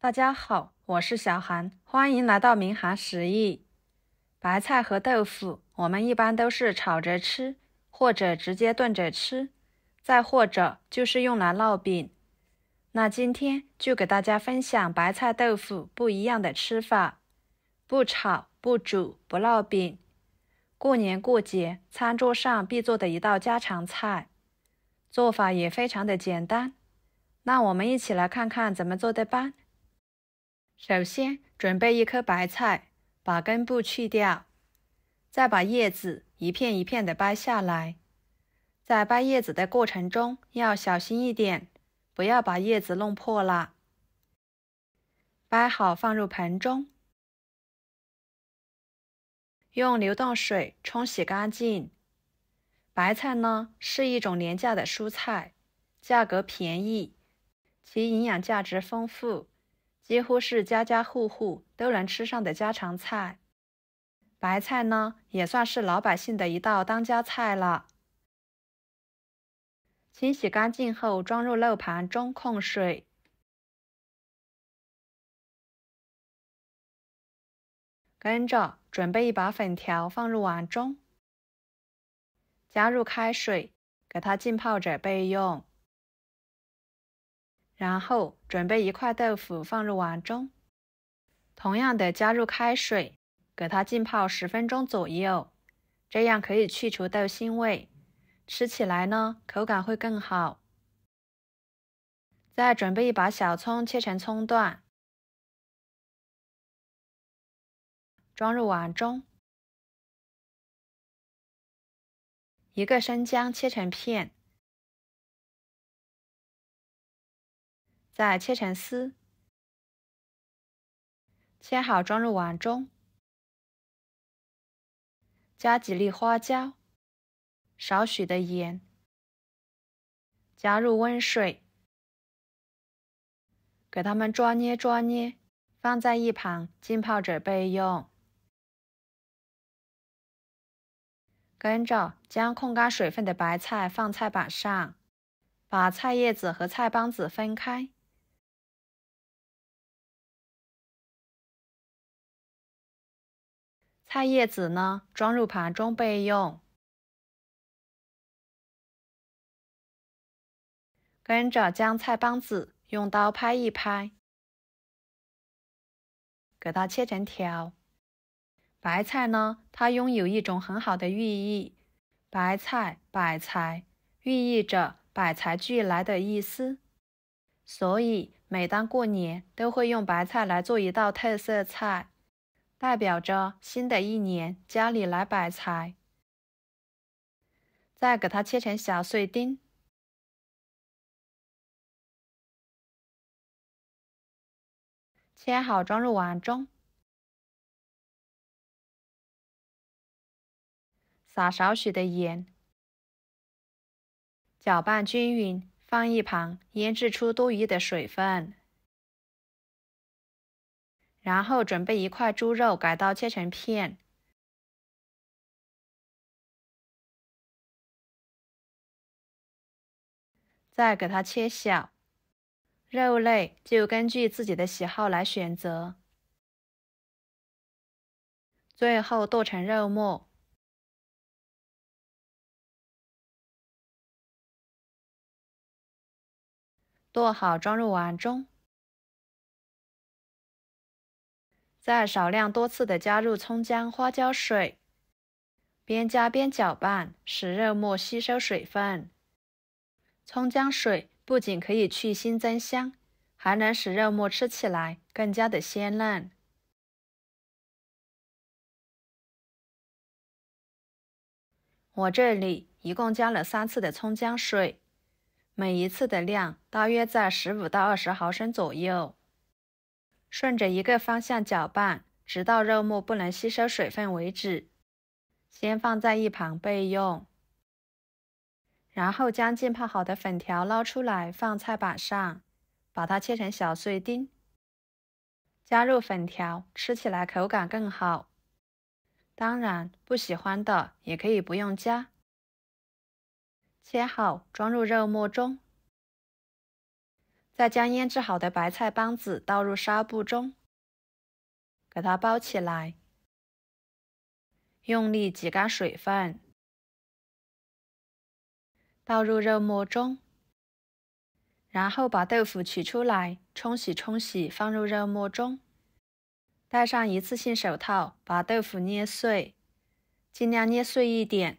大家好，我是小韩，欢迎来到明涵食艺。白菜和豆腐，我们一般都是炒着吃，或者直接炖着吃，再或者就是用来烙饼。那今天就给大家分享白菜豆腐不一样的吃法，不炒、不煮、不烙饼。过年过节，餐桌上必做的一道家常菜，做法也非常的简单。那我们一起来看看怎么做的吧。首先，准备一颗白菜，把根部去掉，再把叶子一片一片的掰下来。在掰叶子的过程中要小心一点，不要把叶子弄破了。掰好放入盆中，用流动水冲洗干净。白菜呢，是一种廉价的蔬菜，价格便宜，其营养价值丰富。几乎是家家户户都能吃上的家常菜。白菜呢，也算是老百姓的一道当家菜了。清洗干净后装入漏盘中控水。跟着准备一把粉条放入碗中，加入开水，给它浸泡着备用。然后准备一块豆腐放入碗中，同样的加入开水，给它浸泡10分钟左右，这样可以去除豆腥味，吃起来呢口感会更好。再准备一把小葱切成葱段，装入碗中。一个生姜切成片，再切成丝，切好装入碗中。加几粒花椒，少许的盐，加入温水，给它们抓捏抓捏，放在一旁浸泡着备用。跟着将控干水分的白菜放菜板上，把菜叶子和菜帮子分开。菜叶子呢，装入盘中备用。跟着将菜帮子用刀拍一拍，给它切成条。白菜呢，它拥有一种很好的寓意，白菜百财，寓意着百财俱来的意思。所以每当过年都会用白菜来做一道特色菜，代表着新的一年家里来百财。再给它切成小碎丁，切好装入碗中，撒少许的盐，搅拌均匀，放一旁腌制出多余的水分。然后准备一块猪肉，改刀切成片，再给它切小。肉类就根据自己的喜好来选择。最后剁成肉末，剁好装入碗中。再少量多次的加入葱姜花椒水，边加边搅拌，使肉末吸收水分。葱姜水不仅可以去腥增香，还能使肉末吃起来更加的鲜嫩。我这里一共加了3次的葱姜水，每一次的量大约在15到20毫升左右。顺着一个方向搅拌，直到肉末不能吸收水分为止。先放在一旁备用。然后将浸泡好的粉条捞出来放菜板上，把它切成小碎丁，加入粉条，吃起来口感更好。当然，不喜欢的也可以不用加。切好装入肉末中，再将腌制好的白菜帮子倒入纱布中，给它包起来，用力挤干水分，倒入肉末中，然后把豆腐取出来，冲洗，放入肉末中，戴上一次性手套，把豆腐捏碎，尽量捏碎一点。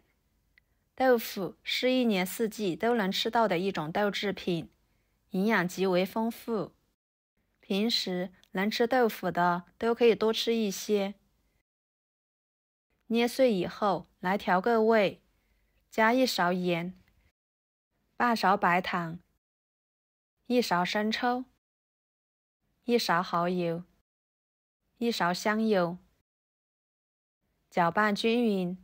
豆腐是一年四季都能吃到的一种豆制品，营养极为丰富。平时能吃豆腐的都可以多吃一些。捏碎以后，来调个味，加1勺盐，半勺白糖，1勺生抽，1勺蚝油，1勺香油，搅拌均匀。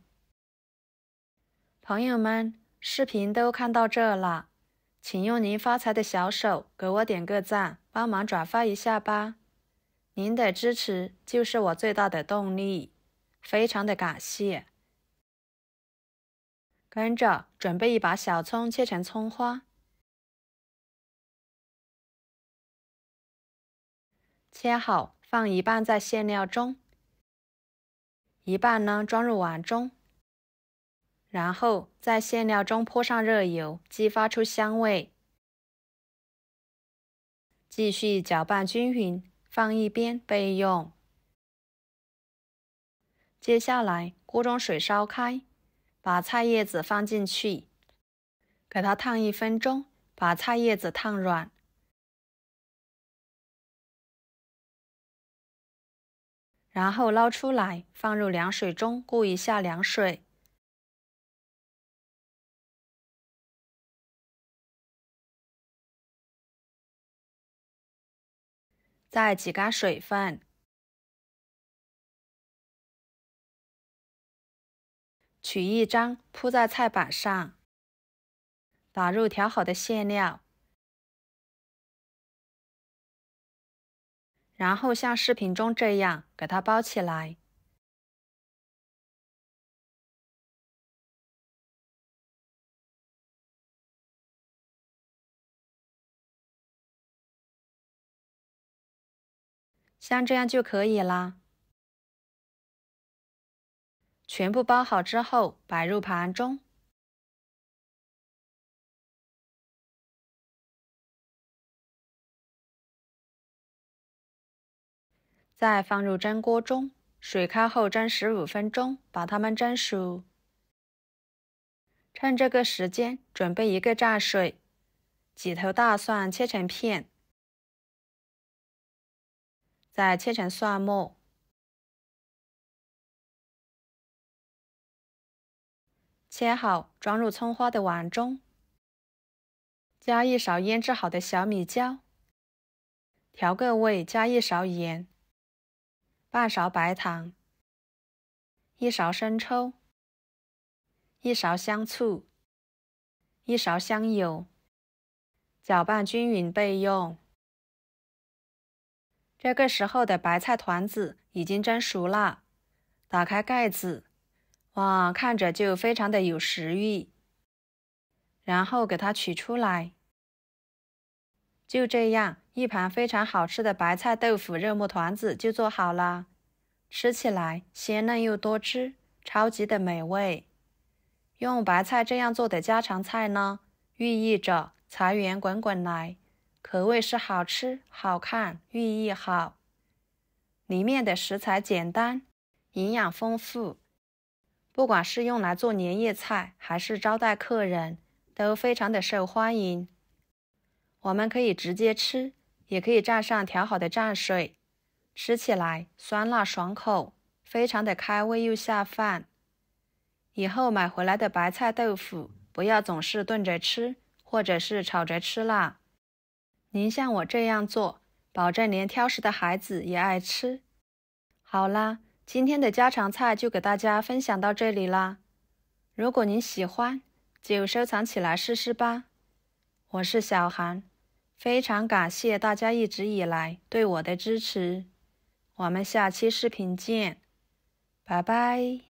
朋友们，视频都看到这了，请用您发财的小手给我点个赞，帮忙转发一下吧。您的支持就是我最大的动力，非常的感谢。跟着准备一把小葱切成葱花，切好放一半在馅料中，一半呢装入碗中，然后在馅料中泼上热油，激发出香味。继续搅拌均匀，放一边备用。接下来锅中水烧开，把菜叶子放进去，给它烫1分钟，把菜叶子烫软。然后捞出来，放入凉水中过一下凉水。再挤干水分，取一张铺在菜板上，打入调好的馅料，然后像视频中这样给它包起来。像这样就可以啦。全部包好之后，摆入盘中。再放入蒸锅中，水开后蒸15分钟，把它们蒸熟。趁这个时间，准备一个蘸水，几头大蒜切成片，再切成蒜末，切好装入葱花的碗中，加1勺腌制好的小米椒，调个味，加1勺盐，半勺白糖，1勺生抽，1勺香醋，1勺香油，搅拌均匀备用。这个时候的白菜团子已经蒸熟了，打开盖子，哇，看着就非常的有食欲。然后给它取出来。就这样，一盘非常好吃的白菜豆腐肉末团子就做好了，吃起来鲜嫩又多汁，超级的美味。用白菜这样做的家常菜呢，寓意着财源滚滚来，可谓是好吃、好看、寓意好。里面的食材简单，营养丰富，不管是用来做年夜菜还是招待客人，都非常的受欢迎。我们可以直接吃，也可以蘸上调好的蘸水，吃起来酸辣爽口，非常的开胃又下饭。以后买回来的白菜豆腐，不要总是炖着吃，或者是炒着吃啦。您像我这样做，保证连挑食的孩子也爱吃。好啦，今天的家常菜就给大家分享到这里啦。如果您喜欢，就收藏起来试试吧。我是小韩，非常感谢大家一直以来对我的支持。我们下期视频见，拜拜。